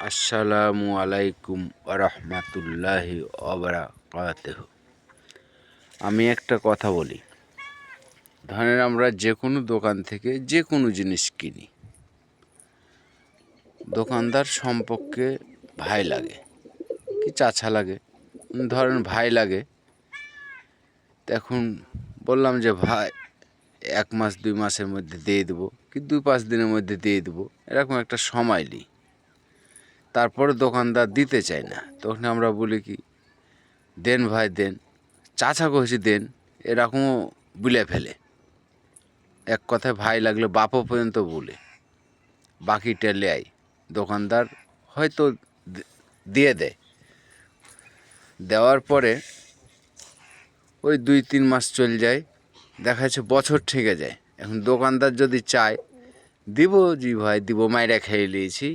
আসসালামু আলাইকুম আরহামাতুল্লাহি ওয়াবারাকাতুহু। আমি একটা কথা বলি, ধরেন আমরা যে কোনো দোকান থেকে যে কোনো জিনিস কিনি, দোকানদার সম্পর্কে ভাই লাগে কি চাচা লাগে, ধরেন ভাই লাগে। এখন বললাম যে ভাই 1 মাস 2 মাসের মধ্যে দিয়ে দেবো কি 2-5 দিনের মধ্যে দিয়ে দেবো, এরকম একটা সময় নিই। তারপরে দোকানদার দিতে চায় না, তখন আমরা বলি কি দেন ভাই দেন, চাচা কইছি দেন, এরকমও বলে ফেলে। এক কথায় ভাই লাগলে বাপও পর্যন্ত বলে, বাকিটা লেয় দোকানদার হয়তো দিয়ে দেয়। দেওয়ার পরে ওই 2-3 মাস চলে যায়, দেখা যাচ্ছে বছর ঠেকে যায়। এখন দোকানদার যদি চায় দিব, জি ভাই দিব, মাইরা খেয়ে নিয়েছি,